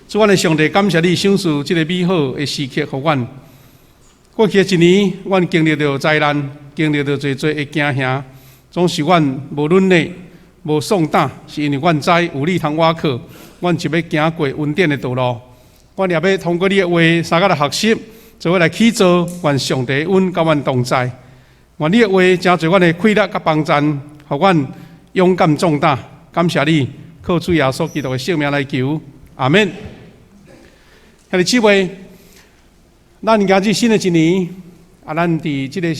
主，阮的上帝，感谢你赏赐这个美好的时刻，给阮。过去一年，阮经历着灾难，经历着侪的惊吓，总是阮无软弱、无丧胆，是因为阮知有你通倚靠，阮就要行过稳定的道路。阮也要通过你的话，三个来学习，做伙来起做，愿上帝恩甲阮同在。愿你的话成做阮的快乐甲帮助，互阮勇敢壮大。感谢你，靠主耶稣基督的圣名来求，阿免。兄弟姊妹，咱今日新的一年，咱伫这个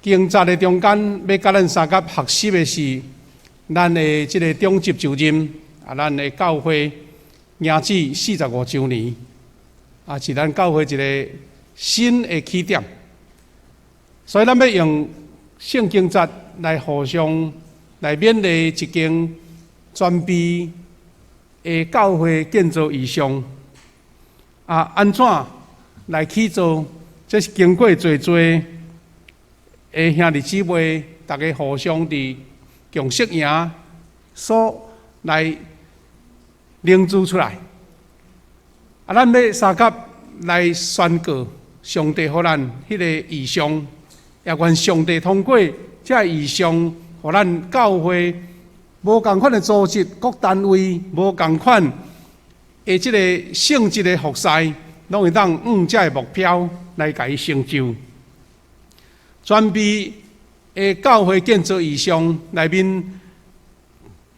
经节的中间，要甲咱三甲学习的是咱的这个中级就任，咱的教会迎子45周年，是咱教会一个新的起点。所以，咱要用圣经节来互相来勉励一间专备的教会建造意向。安怎来起做？这是经过侪的兄弟姊妹，大家互相伫共适应所来凝聚出来。咱要三甲来宣告上帝互咱迄个意向，也愿上帝通过这意向，互咱教会无共款的组织、各单位无共款。这个性质的服侍，拢会当这个目标来甲伊成就。专备的教会建造意向内面，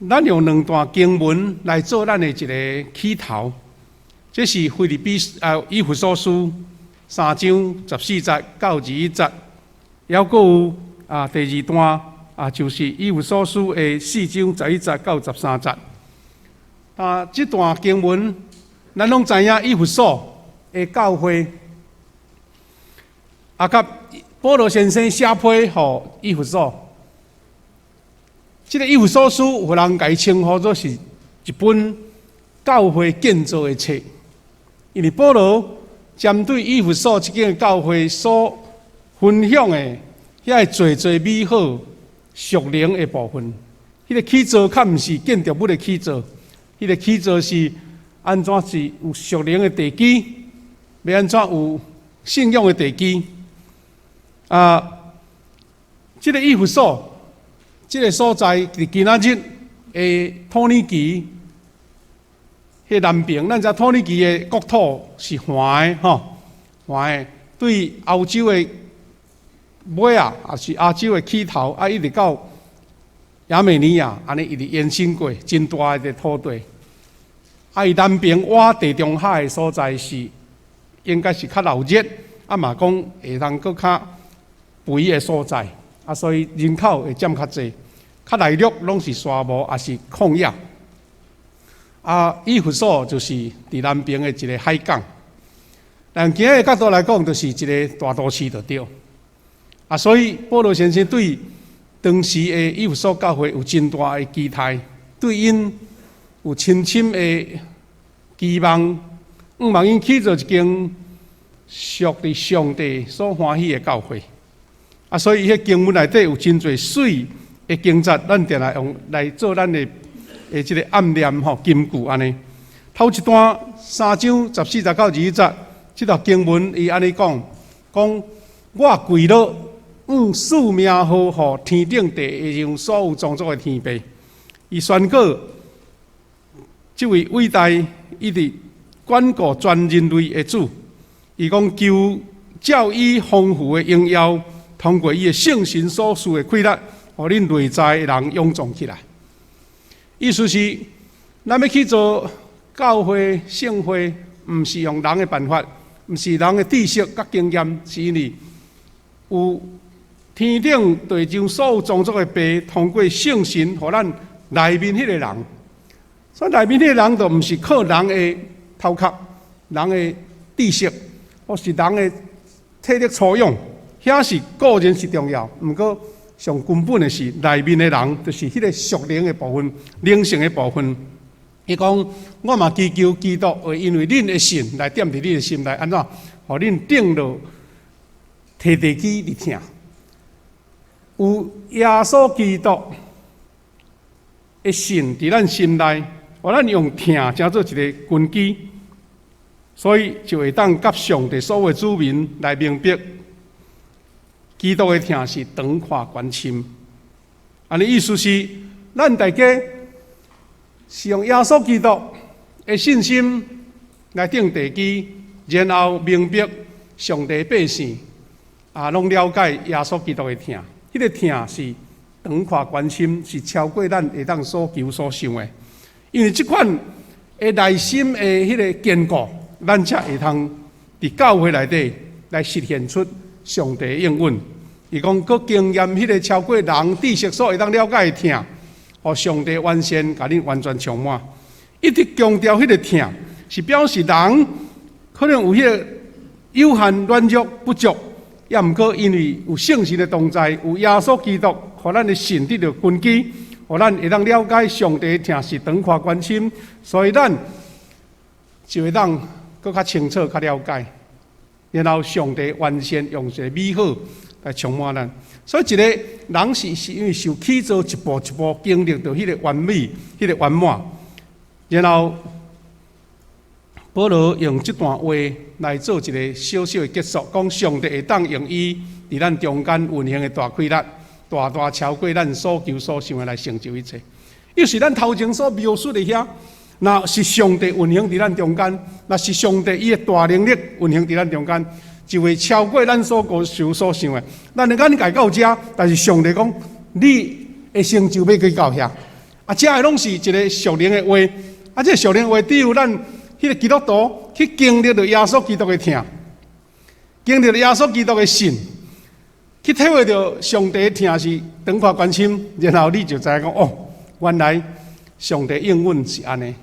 咱用2段经文来做咱的一个起头。这是以弗所书3章14节到21节，还佫有第2段就是以弗所书的4章11节到13节。这段经文，咱拢知影以弗所的教会，甲保罗先生写批予以弗所。这个以弗所书，有人甲伊称呼做是一本教会建造的册，因为保罗针对以弗所这间教会所分享的遐侪美好属灵的部分，迄个起造较毋是建筑物的起造。迄个起造是安怎是有属灵的地基，要安怎有信仰的地基。这个以弗所，这个所在伫今仔日的土耳其迄南边，咱知土耳其的国土是环的环的，对欧洲的尾也是亚洲的起头，一直到亚美尼亚，安尼一直延伸过，真大一个土地。伊南边挖地中海的所在是，应该是较热热，嘛讲会当搁较肥的所在，所以人口会占较济，较内陆拢是沙漠，也是旷野。以弗所就是伫南边的一个海港，但今日的角度来讲，就是一个大都市就对。所以保罗先生对当时的以弗所教会有真大的期待，对因有深深的期望，望因起做一间属伫上帝所欢喜的教会。所以伊迄经文内底有真侪水的经节，咱定来用来做咱的这个暗念金句安尼。头一段3章14节到21节，这条经文伊安尼讲，我跪落赐名号予天顶地下上所有创造的天父。伊宣告，这位伟大一直管顾全人类的主，伊讲求照伊丰富的荣耀，通过伊的圣神所赐的快乐，互恁内在的人勇壮起来。意思是，咱要去做教会圣会，毋是用人的办法，毋是人的知识甲经验，是因为有天顶地上所有创造的爸，通过圣神，互咱内面迄个人。所以内面迄个人，就毋是靠人的头壳、人的知识，或是人的体力粗勇，遐是固然是重要，毋过上根本的是内面的人，就是迄个属灵的部分、灵性的部分。伊讲，我嘛祈求基督会因为恁的信来点伫恁的心内，安怎，互恁顶落摕地基伫听。有耶稣基督的信伫咱心内，咱用疼当做一个根基，所以就会当甲上帝所有的子民来明白，基督的疼是长阔关心。安尼意思是，咱大家是用耶稣基督的信心来定地基，然后明白上帝百姓拢了解耶稣基督的疼。迄个疼是长阔关心，是超过咱会当所求所想的。因为即款的内心的迄个坚固，咱才会通伫教会内底来实现出上帝的应允。伊讲，佮经验迄个超过人知识所会当了解的疼，互上帝完善，甲恁完全充满。一直强调迄个疼，是表示人可能有迄个有限、软弱、不足，也毋过因为有圣神的同在，有耶稣基督，互咱的信得到根基。互咱会当了解上帝的疼是长阔关心，所以咱就会当更较清楚、较了解，然后上帝完善用一个美好来充满咱。所以一个人是因为受起造一步一步经历到迄个完美、迄个圆满，然后保罗用这段话来做一个小小的结束，讲上帝会当用伊伫咱中间运行的大开力。大超过咱所求所想的来成就一切，又是咱头前所描述的遐，那是上帝运行伫咱中间，那是上帝伊的大能力运行伫咱中间，就会超过咱所求所想的。咱的眼界到遮，但是上帝讲，你的成就要去到遐，遮的拢是一个属灵的话，这属灵的话只有咱迄个基督徒去经历到耶稣基督的疼，经历到耶稣基督的信。去体会到上帝的疼是长阔关心，然后你就知讲哦，原来上帝应允是安尼，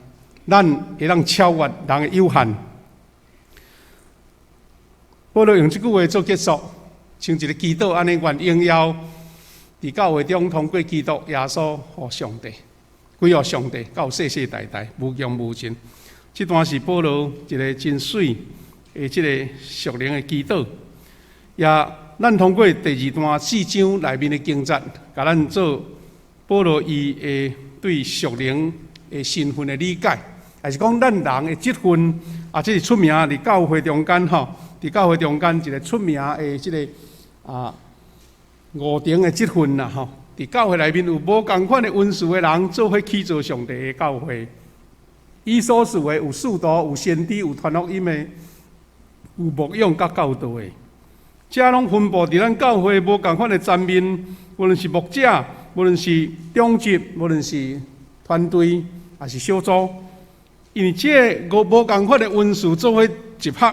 咱会当超越人的有限。保罗用这句话做结束，像一个祈祷安尼，愿应邀伫教会中通过基督耶稣互上帝，归互上帝，到世世代代无穷无尽。这段是保罗一个真水的这个属灵的祈祷，也。咱通过第二段4章内面的经节，甲咱做保罗伊的对属灵的身份的理解，还是讲咱人的职分这是出名伫教会中间吼，伫教会中间一个出名的这个五重的职分啦吼，伫教会内面有无同款的恩赐的人，做伙起造上帝的教会。伊所属的有使徒、有先知、有传福音的，有牧养甲教导的。这拢分布伫咱教会无同款的层面，无论是牧者，无论是长职，无论是团队，还是小组，因为这无同款的恩赐做伙集合，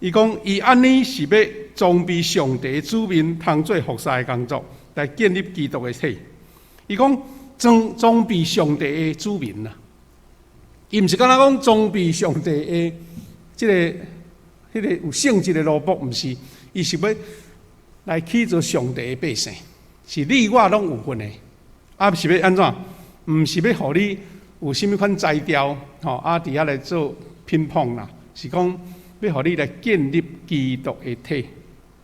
伊讲伊安尼是要装备上帝的子民，通做服侍的工作，来建立基督的体。伊讲装备上帝的子民啦，伊毋是敢若讲装备上帝的迄个有性质的萝卜，毋是。伊是要来起做上帝的百姓，是你我拢有份的。是要安怎？毋是要互你有甚物款材料，伫遐来做乒乓啦，是讲要互你来建立基督的体。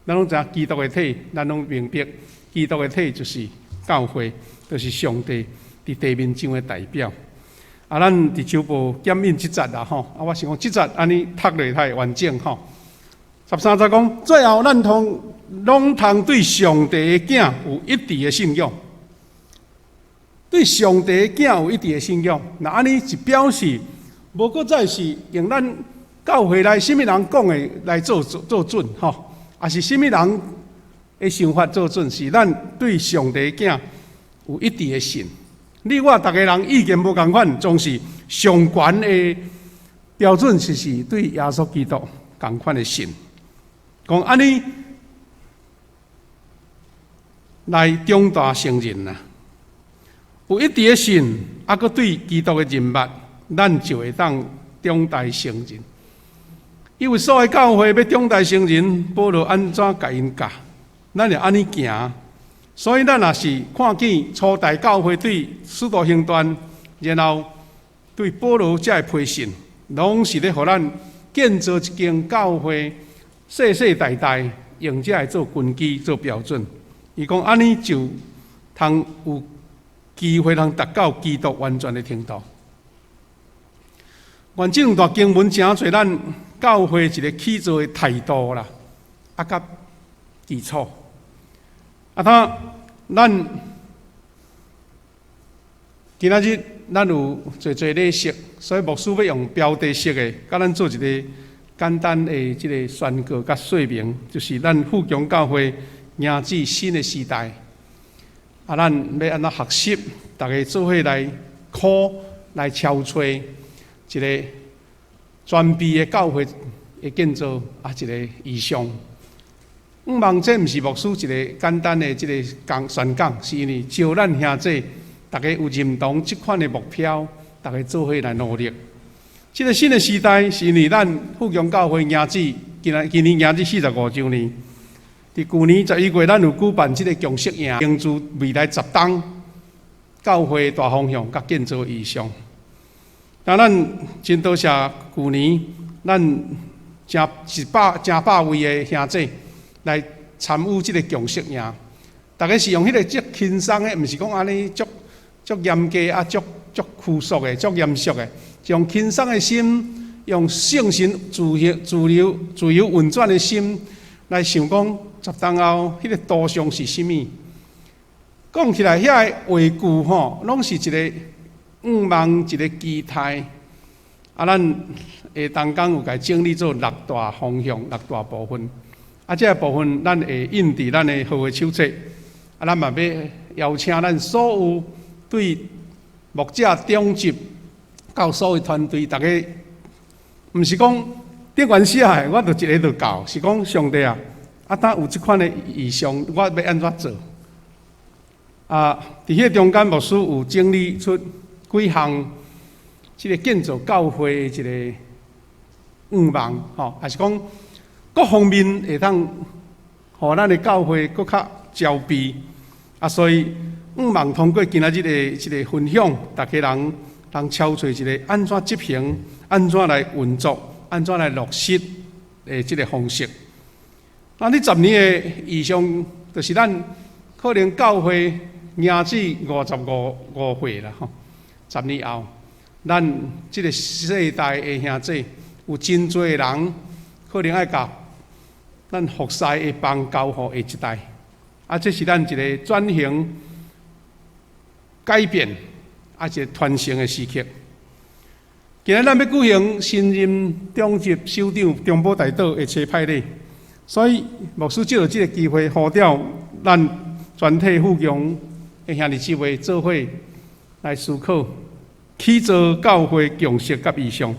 咱拢知影基督的体，咱拢明白，基督的体就是教会，就是上帝伫地面上的代表。咱伫周报检印即节啦，我想讲即节安尼读落太完整吼。13节讲，最后咱拢通对上帝的囝有一致的信仰，对上帝的囝有一致的信仰。那安尼是表示，无搁再是用咱教会内什么人讲的来做准吼，也是什么人的想法做准，是咱对上帝的囝有一致的信。你我大家人意见无同款，总是上悬的标准，就是对耶稣基督同款的信。讲安尼来长大成人啦，有一致的信，搁对基督的认捌，咱就会当长大成人。因为所有教会要长大成人，保罗安怎甲因教，咱就安尼行。所以咱若是看见初代教会对使徒行传，然后对保罗这的批信，拢是咧互咱建造一间教会。世世代代用这来做根基、做标准。伊讲安尼就通有机会通达到基督完全的程度。原这两段经文真侪咱教会一个起造的态度啦，甲基础。咱今仔日咱有侪礼式，所以牧师要用标题式的，甲咱做一个简单的即个宣告甲说明，就是咱富强教会迎接新的时代。咱要安怎学习，大家做伙来来敲吹一个全备的教会的建造一个意向。望这毋是牧师一个简单的即个宣讲，是因为招咱兄弟，大家有认同即款的目标，大家做伙来努力。这个新的时代是因为咱富强教会迎接今年迎接45周年。伫去年11月，咱有举办这个共识营，营造未来10档教会大方向甲建造意向。但咱真多谢去年咱真百位的兄弟来参与这个共识营，大家是用迄个足轻松的，毋是讲安尼足严格足拘束的、足严肃的，用轻松的心，用圣神自由运转的心来想讲10档后迄个导向是啥物？讲起来，遐个话句吼，拢是一个望一个期待。咱下当讲有甲整理做6大方向、6大部分。这个部分咱会印伫咱的合会手册。咱嘛要邀请咱所有对牧者、长级到所有团队，大家毋是讲顶原写的，我就一个就够，是讲上帝啊，当有即款的意向，我要安怎做？伫迄个中间，牧师有整理出几项即个建造教会的一个愿望，还是讲各方面会当互咱的教会更较招备。所以愿望通过今仔日的即个分享，大家人敲出一个安怎执行、安怎来运作、安怎来落实的即个方式。你10年的意向，就是咱可能教会迎接55岁啦，10年后，咱即个世代的兄弟有真多人可能爱甲咱服侍的帮交互下一代。这是咱一个转型、改变一个传承的时刻。今日咱要举行新任中级首长中保大道的车派礼，所以牧师借着这个机会，呼召咱全体富强的兄弟姊妹做伙来思考起造教会共识甲意向，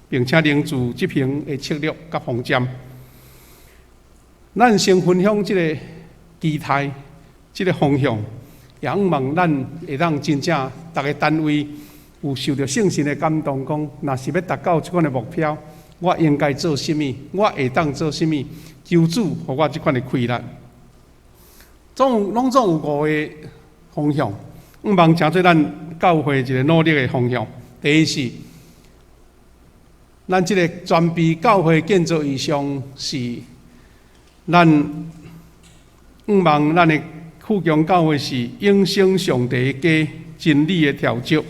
并且凝聚执行的策略甲方针。咱先分享这个期待，这个方向，也望咱会当真正大家单位有受到圣神的感动，讲若是要达到这款的目标，我应该做什么？我会当做什么？求主给我这款的开力。拢总有5个方向，望诚做咱教会一个努力的方向。第一是，咱这个全备教会建造意向是，咱望咱的富强教会是永生上帝的家，真理的条约。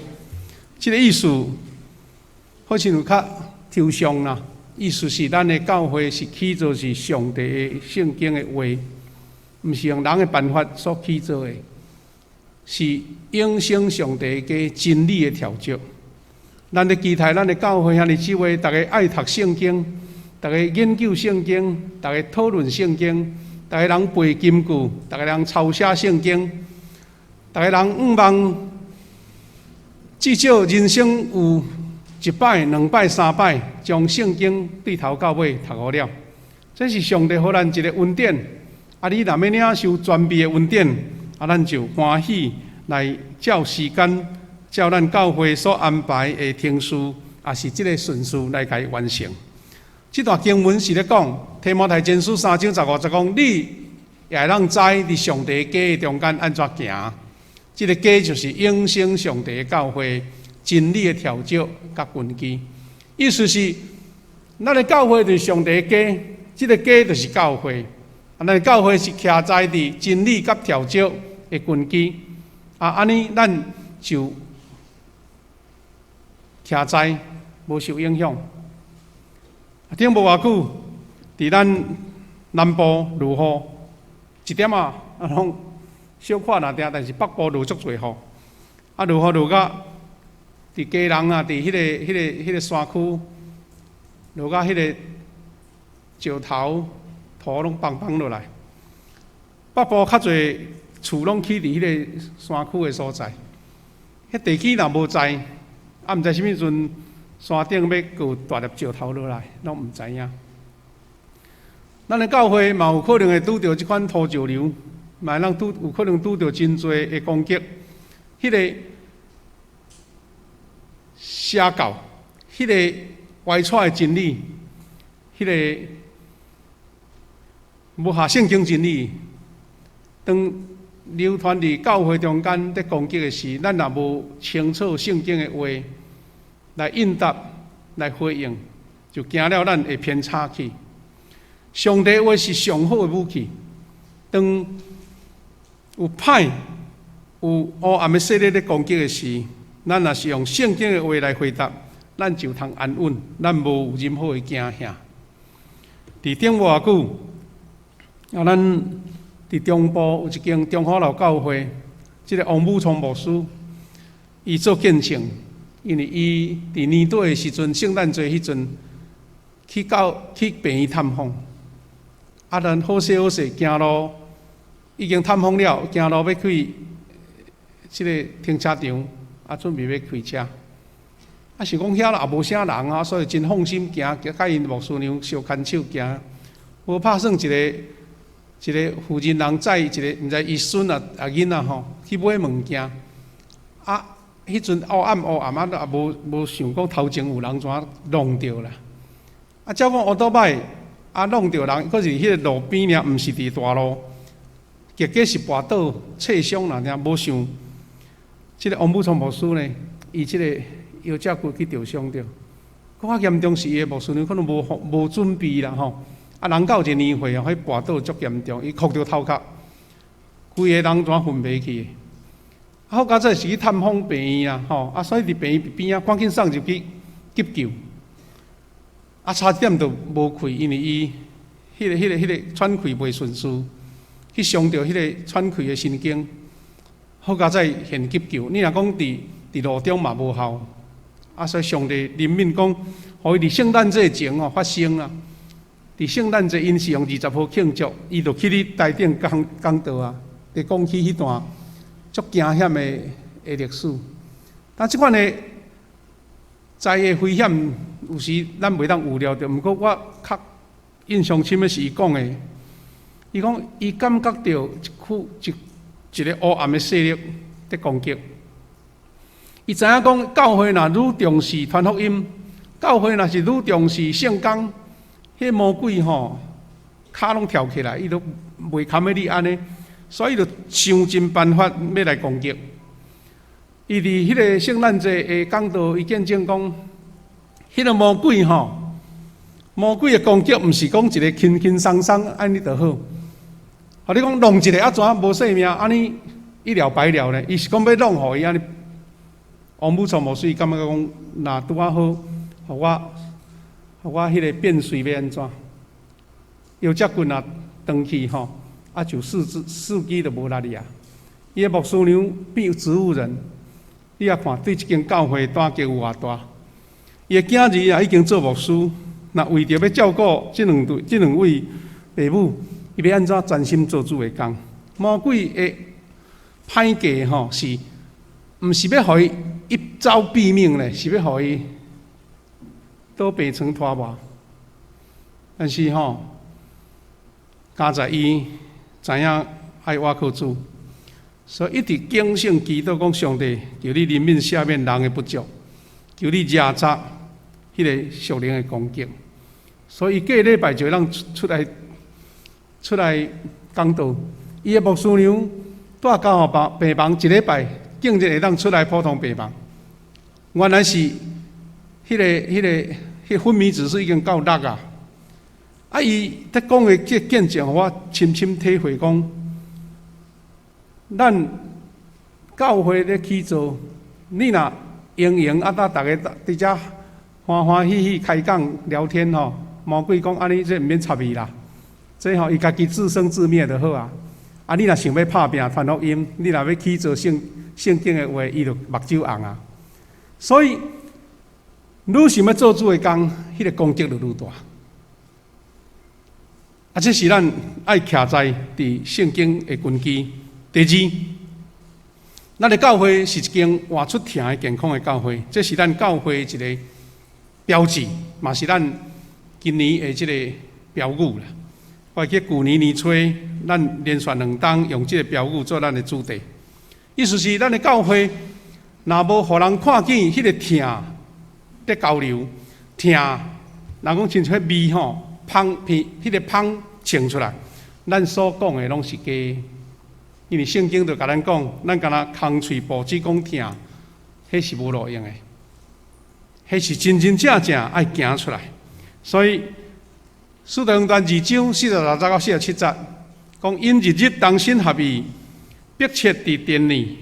这个意思好像有较抽象啦，意思是咱的教会是起造是上帝的圣经的话，毋是用人的办法所起造的，是永生上帝的真理的条约。咱的期待，咱的教会兄弟姊妹，大家爱读圣经，大家研究圣经，大家讨论圣经，大家人背金句，大家人抄写圣经，大家人望至少人生有1摆、2摆、3摆，将圣经对头到尾读好了。这是上帝给咱一个恩典。你若要领受全备的恩典，咱就欢喜来照时间，照咱教会所安排的程序，也是这个顺序来甲伊完成。这段经文是咧讲，提摩太前书3章15节讲，你也会当知伫上帝家的中间安怎行。这个家就是永生上帝的教会，真理的条约甲根基。意思是，咱的教会就是上帝的家，这个家就是教会。咱的教会是徛在伫真理甲条约的根基。安尼咱就徛在无受影响。顶无偌久，伫咱南部落雨，一点拢小可若定，但是北部落足侪雨。落雨落到伫基隆啊，伫迄个山区，落到迄个石头土拢梆梆落来。北部较侪厝拢起伫迄个山区的所在，迄地基若无在，毋知啥物阵山顶要有大粒石头落来，拢毋知影。咱的教会嘛有可能会拄到即款土石流，嘛有可能拄到真侪的攻击。迄个邪教，迄个歪错的真理，迄个无合圣经真理，当流传伫教会中间在攻击的时，咱若无清楚圣经的话来应答、来回应，就惊了咱会偏差去。上帝话是上好的武器，当有歹、有黑暗的势力咧攻击的时，咱若是用圣经的话来回答，咱就通安稳，咱无有任何的惊吓。伫顶无偌久，咱伫中部有一间中华老教会，即个王武聪牧师，伊做见证，因为伊伫年底的时阵，圣诞节迄阵去病院探访。咱好势行路，已经探访了，行路要去即个停车场，准备要开车。是讲遐也无啥人所以真放心行，甲因牧师娘相牵手行。无拍算一个负责人载一个毋知伊孙囡仔吼去买物件。迄阵黑暗也无想讲头前有人怎弄着啦。照讲乌多摆。弄着人，佫是迄个路边尔，毋是伫大路，结果是跋倒刺伤啦，尔无想，即个王武聪牧师呢，伊即个腰脊骨去着伤着，更较严重是伊个牧师娘可能无准备啦吼，人到一个年岁迄跋倒足严重，伊哭着头壳，规个人全昏迷去。好佳哉是去探访病院啊，吼，所以伫病院边赶紧送入去急救。差点就无气，因为伊迄个喘气袂顺序，去伤到迄个喘气的神经，好佳哉现急救。你若讲伫路中嘛无效，所以上帝怜悯讲，互伊伫圣诞节前发生啊。伫圣诞节因是用20号庆祝，伊就去你台顶讲道啊，伫讲起迄段足惊险的历史。但即款的灾的危险，有时咱袂当预料到。毋过我较印象深的是伊讲的，伊讲伊感觉到一个黑暗的势力在攻击。伊知影讲教会若愈重视传福音，教会若是愈重视圣工，迄魔鬼骹拢跳起来，伊都袂堪的你安尼，所以就想尽办法要来攻击。伊伫迄个圣诞节的讲道，伊见证讲，迄个魔鬼魔鬼的攻击，毋是讲一个轻轻松松安尼就好。你讲弄一个怎无性命，安尼一了百了呢？伊是讲要弄互伊安尼。王武聪牧师感觉讲，若拄好，互我迄个变碎要安怎？腰脊骨若断去就四肢就无力啊。伊个牧师娘变植物人。你也看，对即间教会打击有偌大？伊个囝儿也已经做牧师，若为着要照顾即两位父母，伊要安怎专心做主的工？魔鬼的歹计是，毋是要互伊一朝毙命咧，是要互伊倒病床拖磨。但是加在伊知影爱我靠主。所以一直警醒祈祷讲，上帝求你怜悯赦免人的不足，求你压榨迄个属灵的攻击。所以隔礼拜就让出来讲道，伊的牧师娘带到病房一礼拜，竟然会当出来普通病房。原来是迄昏迷指数已经够力啊！伊在讲的这见证，我深深体会讲。咱教会咧起造，你若营大家伫遮欢欢喜喜开讲聊天吼，魔鬼讲安尼这毋免插伊啦，这伊家己自生自灭就好啊。你若想要拍拼传福音，你若要去做圣经的话，伊就目睭红啊。所以，愈想要做主的工，迄个攻击就愈大。这是咱爱徛在伫圣经的根基。第二，咱的教会是一间活出疼的健康的教会，这是咱教会一个标志，嘛是咱今年的这个标语啦。我记旧年年初，咱连续2档用这个标语做咱的主题，意思是咱的教会若无互人看见迄个疼在交流，疼，人讲亲像味吼，芳片，迄个芳清出来，咱所讲的拢是假，因为圣经就甲咱讲，咱敢若空嘴保只讲疼，迄是无路用的，迄是真真正正爱行出来，所以。使徒行传2章46到47节，讲因日日同心合意，迫切伫殿里，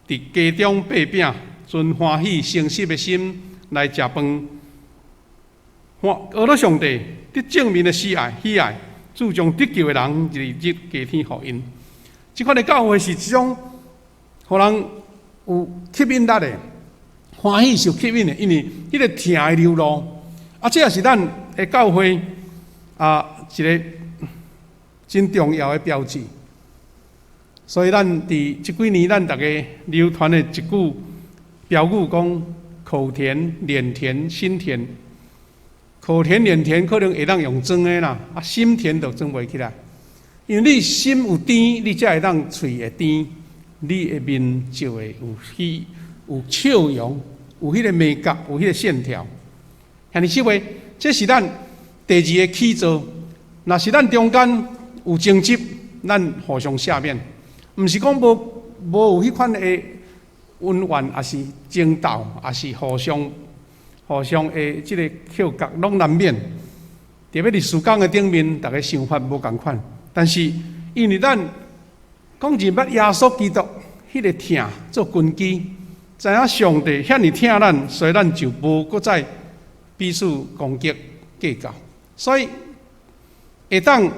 伫家中擘饼，存欢喜诚实的心来食饭。学到上帝得证明的喜爱，主将得救的人日日加添福音。这款的教会是一种，互人有吸引力的，欢喜受吸引的，因为迄个疼的流露，这也是咱的教会。一个真重要的标志，所以咱伫这几年，咱大家流传的一句标语讲：口甜、脸甜、心甜。口甜、脸甜可能会当用装的啦，心甜就装袂起来。因为你心有甜，你才会当嘴会甜，你的面就会有笑容，有迄个美感，有迄个线条。像你说话，这是咱。第二个起造，若是咱中间有争执，咱互相赦免，毋是讲无有迄款的恩怨，也是争斗，也是互相的即个口角，拢难免。特别伫事工的顶面，大家想法无共款，但是因为咱讲认捌耶稣基督迄个疼做根基，知影上帝遐尼疼咱，所以咱就无搁再彼此攻击计较。所以，会当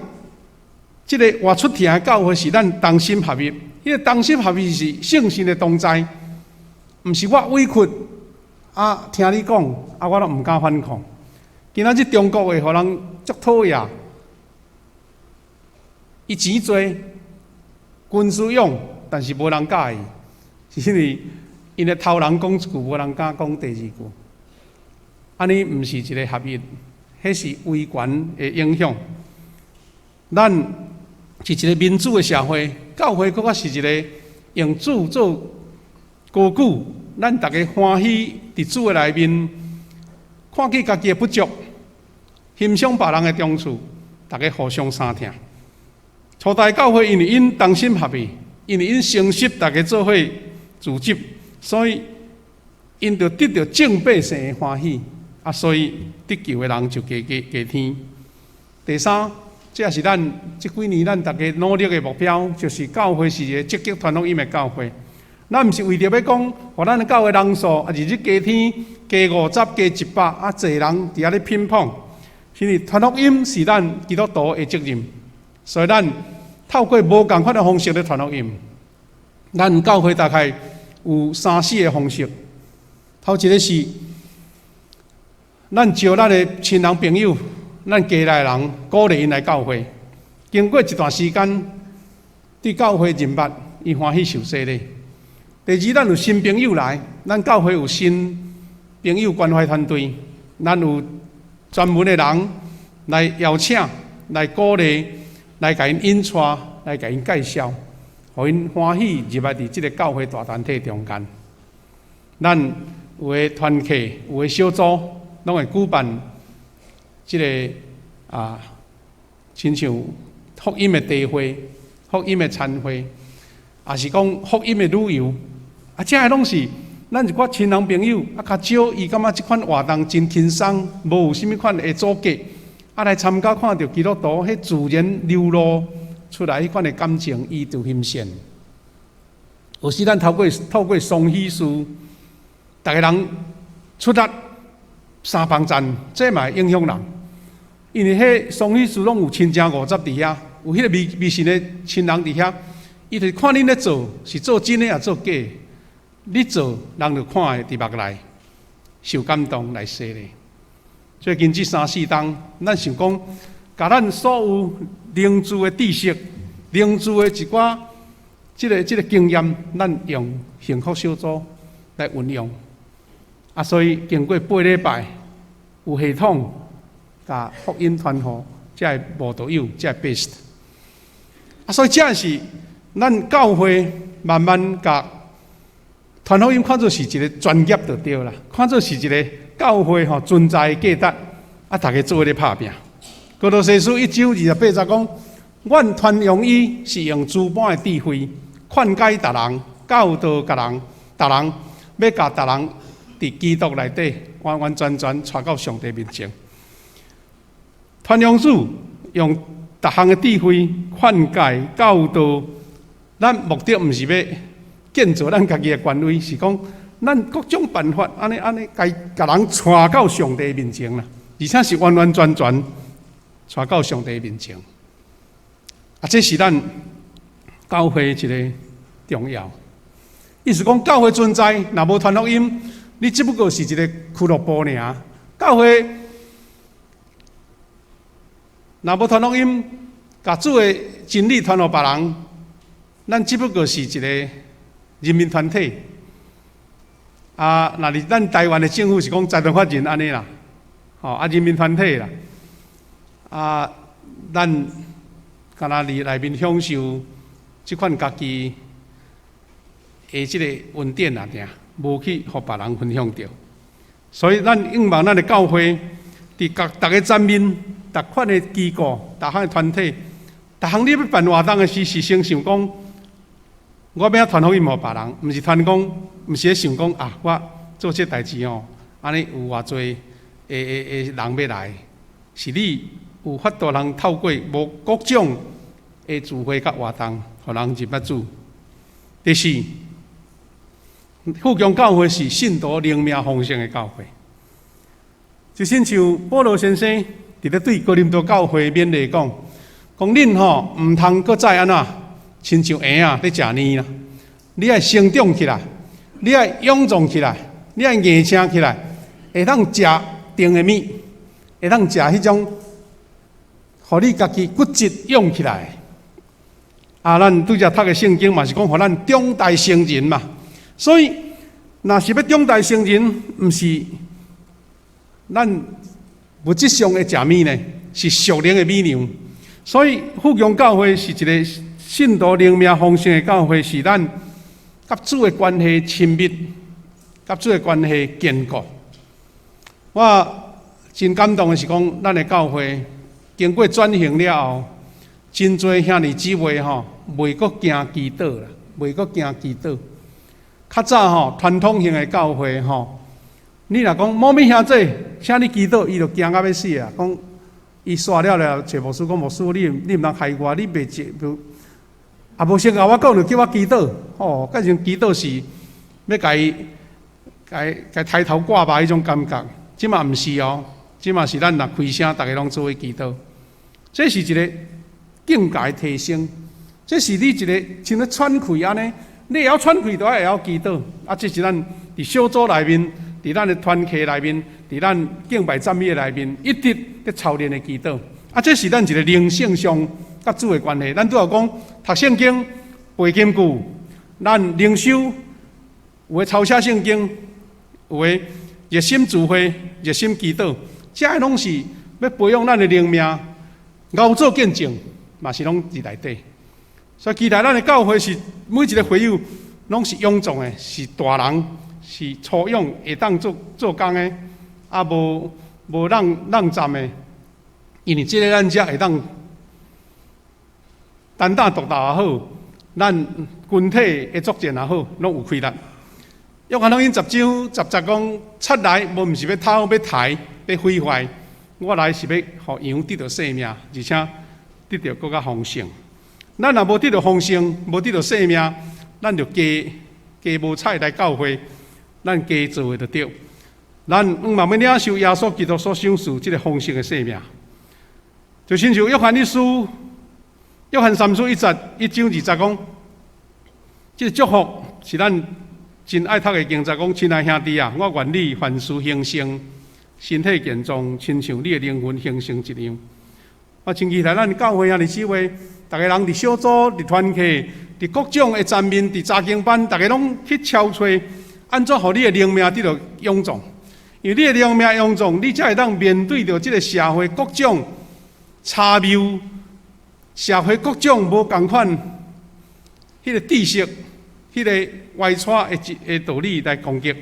即个活出疼的教会是咱同心合意。迄个同心合意是圣神的同在，毋是我委屈听你讲我都毋敢反抗。今仔日中国会互人足讨厌，伊钱多，军事用，但是无人教伊，是因为因咧偷人讲一句，无人敢讲第二句。安尼毋是一个合一。迄是威权的影响。咱是一个民主的社会，教会更加是一个用主做高举，咱大家欢喜伫主的内面，看见家己的不足，欣赏别人的长处，大家互相相听。初代教会因为因同心合意，因为因诚实，大家做伙自执，所以因就得到正百姓的欢喜。所以得救的人就加添。第三，这也是咱这几年咱大家努力的目标，就是教会是一个积极传福音的教会。咱毋是为着要讲，互咱的教会人数日日加添，加50、加100，侪人伫遐咧乒乓。因为传福音是咱基督徒的责任，所以咱透过无共款的方式咧传福音。咱教会大概有3、4个方式。头一个是。咱招咱的亲人朋友，咱家内人鼓励因来教会。经过一段时间，对教会认捌，伊欢喜受洗礼。第二，咱有新朋友来，咱教会有新朋友关怀团队，咱有专门的人来邀请、来鼓励、来甲因引带、来甲因介绍，互因欢喜入来伫即个教会大团体中间。咱有诶团契，有诶小组。拢会举办即个亲像福音的茶会、福音的餐会，也是讲福音的旅游，这个拢是咱一寡亲人朋友较少，伊感觉即款活动真轻松，无有啥物款的阻隔，来参加看到基督徒迄自然流露出来迄款的感情，伊就欣赏。有时咱透过双喜事，大家人出力。三帮站，这嘛会影响人，因为迄双喜寺拢有亲情50伫遐，有迄个微信的亲人伫遐，伊就看恁咧做是做真诶，也做假的，你做人就看会伫目内，受感动来说咧。最近这3、4天，咱想讲，甲咱所有灵珠的知识、灵珠的一寡这个经验，咱用幸福小组来运用。所以经过8礼拜，有系统，甲福音传播，才会无导友，才会 best。所以这是咱教会慢慢甲传福音看作是一个专业就对啦，看作是一个教会存在的价值，大家做咧拍拼。哥罗西书1章28节讲，阮传扬伊是用诸般的智慧，劝解逐人，教导逐人，要甲逐人伫基督内底完完全全带到上帝面前。传扬主用逐项的智慧劝解教导，咱目的毋是要建造咱家己的权威，是讲咱各种办法安尼甲人带到上帝面前啦，而且是完完全全带到上帝面前。这是咱教会一个重要。意思讲，教会存在，若无传福音，你只不过是一个俱乐部尔。教会若无传福音，甲主的真理传互别人，咱只不过是一个人民团体。若是咱台湾的政府是讲财团法人安尼啦，人民团体啦，咱敢若伫内面享受即款家己的即个恩典啦，无去互别人分享着。所以咱希望咱的教会伫逐个层面、逐款的机构、逐项的团体、逐项你要办活动的时，是先想讲，我要传福音互别人，毋是传讲，毋是咧想讲我做这代志安尼有偌侪人要来，是你有法度人透过无各种的聚会甲活动，互人入捌主。第四，富强教会是信徒灵命丰盛的教会，就亲像保罗先生伫咧对哥林多教会勉励讲恁毋通搁再安怎，亲像婴仔咧食奶啦，你爱成长起来，你爱勇壮起来，你爱硬撑起来，会当食定的米，会当食迄种，互你家己骨质勇起来。咱拄则读的圣经嘛是讲，互咱长大成人嘛。所以，若是要长大成人，毋是咱物质上的食米呢，是属灵的米粮。所以，富强教会是一个信徒灵命丰盛的教会，是咱甲主的关系亲密，甲主的关系坚固。我真感动的是讲，咱的教会经过转型了后，真侪兄弟姊妹袂阁行祈祷啦，袂阁行祈祷。较早传统型的教会你若讲某物兄弟，请你祈祷，伊就惊到要死啊！讲伊煞了，找牧师讲牧师，你毋通害我，你袂无先甲我讲，就叫我祈祷。改成祈祷是要甲伊抬头挂马迄种感觉，即嘛毋是哦，即嘛是咱若开声，大家拢做伙祈祷。这是一个境界提升，这是你一个像咧喘气安尼。你会晓喘气，就会晓祈祷。这是咱伫小组内面，伫咱的团契内面，伫咱敬拜赞美内面，一直咧操练的祈祷。这是咱一个灵性上甲主的关系。咱拄有讲读圣经、背金句，咱灵修有诶抄写圣经，有诶热心聚会、热心祈祷，这些拢是要培养咱的灵命，熬做见证，嘛是拢伫内底。所以期待咱的教会是每一个会友拢是勇壮的，是大人，是粗勇，会当做工的，无让站的。因为这个咱才会当单打独斗也好，咱群体的作战也好，拢有开力。约翰福音10章10节讲：出来无毋是要偷要抬要毁坏，我来是要互羊得到生命，而且得到更加丰盛。咱若无得到丰盛，无得到生命，咱就加无彩来教会，咱加做会就对。咱嘛要领受耶稣基督所享受这个丰盛的生命，就亲像约翰一书、约翰三书1章20讲，这个祝福是咱真爱读的经节讲，亲爱兄弟啊，我愿你凡事兴盛，身体健壮，亲像你的灵魂兴盛一样。我真期待咱教会兄弟姊妹，大家人伫小组、伫团契、伫各种的层面、伫查经班，大家拢去敲揣，安怎互你的灵命得到勇壮？因为你的灵命勇壮，你才会当面对着这个社会各种差谬、社会各种无共款迄个知识、迄个歪错的道理来攻击，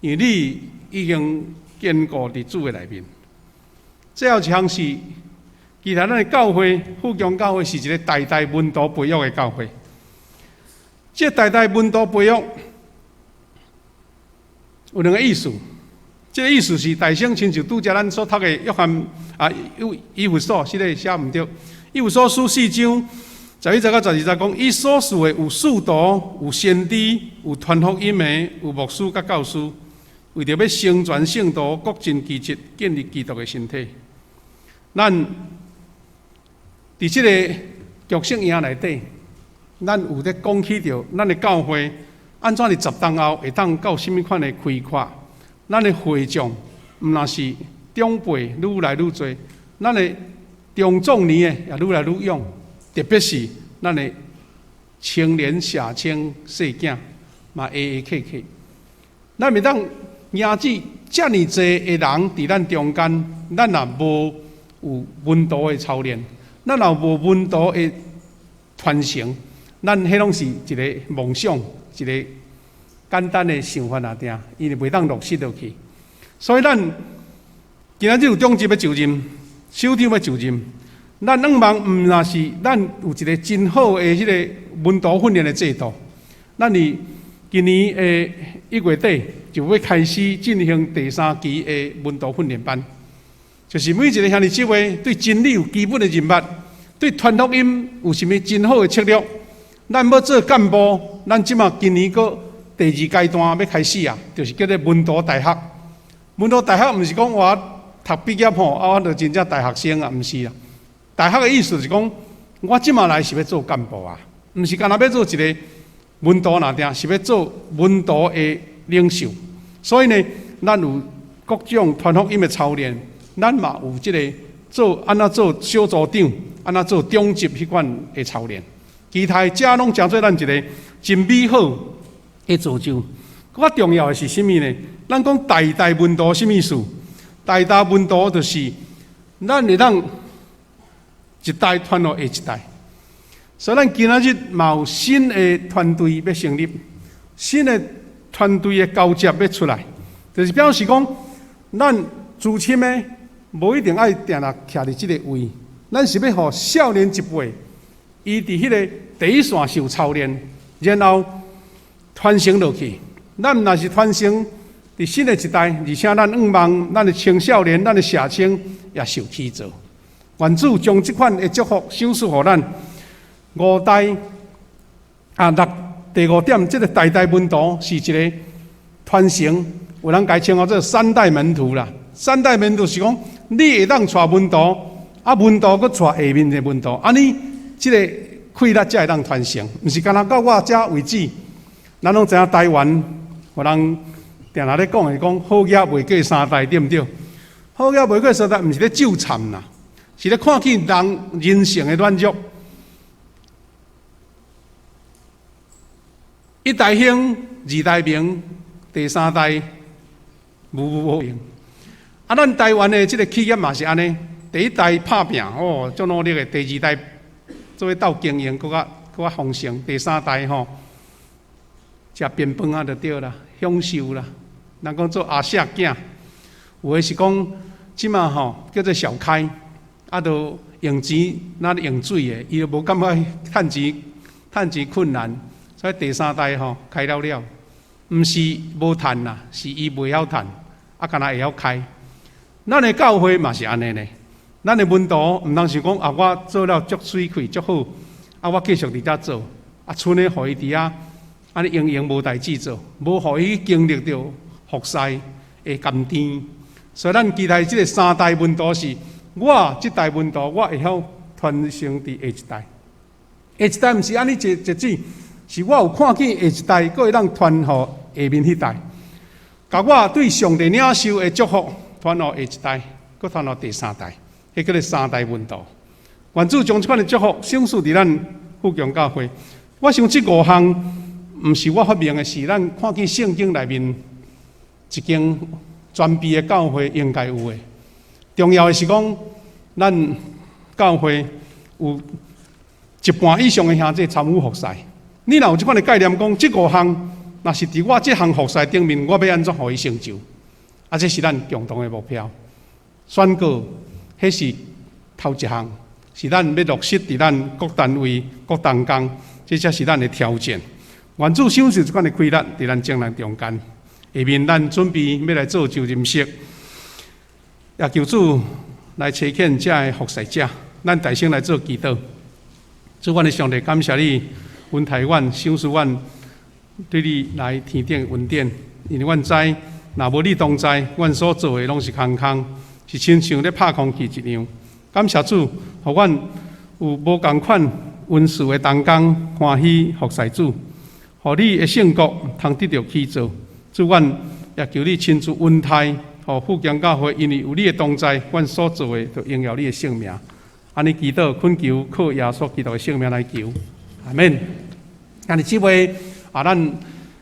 因为你已经坚固伫主的内面。最后一项是，其他咱的教会富强教会是一个代代文道培育的教会。这代代文道培育有两个意思。这个意思是大圣亲像拄则咱所读的约翰以弗所，实在写毋对。以弗所书4章11节到12节讲，伊所属的有使徒、有先知、有传福音的、有牧师甲教师，为着要成全圣徒，各尽其职，建立基督的身体。咱伫即个局势营内底，咱有咧讲起着咱的教会安怎伫10当后会当到什么款的开阔？咱的会众毋若是长辈愈来愈多，咱的中壮年的也愈来愈勇，特别是咱的青年下青细囝嘛客，咱袂当压制遮尔济的人伫咱中间，咱若无有文道的操练，咱若无文道的传承，咱迄拢是一个梦想，一个简单的想法定，因为袂当落实落去。所以咱今仔日有中级要就任，首长要就任，咱希望毋若是咱有一个真好的迄个文道训练的制度。咱伫今年的1月底就要开始进行第3期的文道训练班，就是每一个兄弟姊妹对真理有基本的认识，对传福音有啥物真好的策略。咱要做干部，咱即马今年个第2阶段要开始啊，就是叫做文道大学。文道大学毋是讲我读毕业吼，我就真正大学生啊，毋是啦。大学的意思是讲，我即马来是要做干部啊，毋是干那要做一个文道那定，是要做文道的领袖。所以呢，咱有各种传福音的操练，咱嘛有即个做安怎做小组长，安怎做中级迄款的操练。其他遮拢诚做咱一个真美好的造就。较重要的是啥物呢？咱讲代代文道什么意思？代代文道就是咱会当一代传落下一代。所以咱今仔日嘛有新的团队要成立，新的团队的交接要出来，就是表示讲，咱资深的无一定爱定定徛伫即个位，咱是要互少年一辈，伊伫迄个第一线受操练，然后传承落去。咱若是传承伫新的一代，而且咱希望咱的青少年、咱的社青也受启造。愿主将即款的祝福赏赐互咱。第5点，这个代代文道是一个传承，有人家称呼做3代门徒啦。3代门徒是讲，你会当带文道，文道搁带下面的文道，安尼即个气力才会当传承，毋是干那到我遮为止。咱拢知影台湾，有人定定咧讲的讲，好业未过3代，对毋对？好业未过3代，毋是咧咒惨啦，是咧看见人性的软弱。1代兴，2代明，第3代无明。咱台湾的即个企业嘛是安尼，第1代拍拼哦，足努力的；第2代做伙斗经营，搁较丰盛；第3代吼。食便饭啊，就对啦，享受啦。人讲做阿舍囝，有诶是讲，即马吼叫做小开，就用钱，那用水诶，伊就无感觉趁钱困难。所以第3代吼开了，毋是无趁啦，是伊袂晓趁，敢若会晓开。咱诶教会嘛是安尼呢，咱诶文道毋通想讲我做了足水气足好，我继续伫遮做，剩诶互伊伫遐。安尼营无代志做，无互伊经历着服侍，会甘甜。所以咱期待即个三代门徒是，我即代门徒我会晓传承伫下一代。下一代毋是安尼一子，是我有看见下一代，佫会当传互下面迄代，甲我对上帝领受的祝福传互下一代，佫传互第三代，迄叫做三代门徒。愿主将即款的祝福赏赐伫咱富强教会。我想即5项，毋是我发明的，是咱看见圣经内面一间全备的教会应该有的。重要的是讲，咱教会有一半以上的兄弟参与服侍。你若有即款的概念，讲即5项，若是伫我即项服侍顶面，我要安怎互伊成就？啊，这是咱共同的目标。宣告，迄是头一项，是咱要落实伫咱各单位、各同工，这才是咱的条件。愿主赏赐即款的规律伫咱众人中间。下面咱准备要来做就任式，也求主来垂见这的服侍者。咱大声来做祈祷。主，阮的上帝，感谢你恩待阮，赏赐阮对你来天顶的恩典。因为阮知，若无你同在，阮所做的拢是空空，是亲像咧拍空气一样。感谢主，互阮有无共款温顺的同工，欢喜服侍主，互你的圣国通得到起造。主，阮也求你亲自恩待，互富强教会，因为有你的同在，阮所做的就荣耀你的圣名。安尼祈祷恳求，靠耶稣基督的圣名来求，阿门。安尼即位咱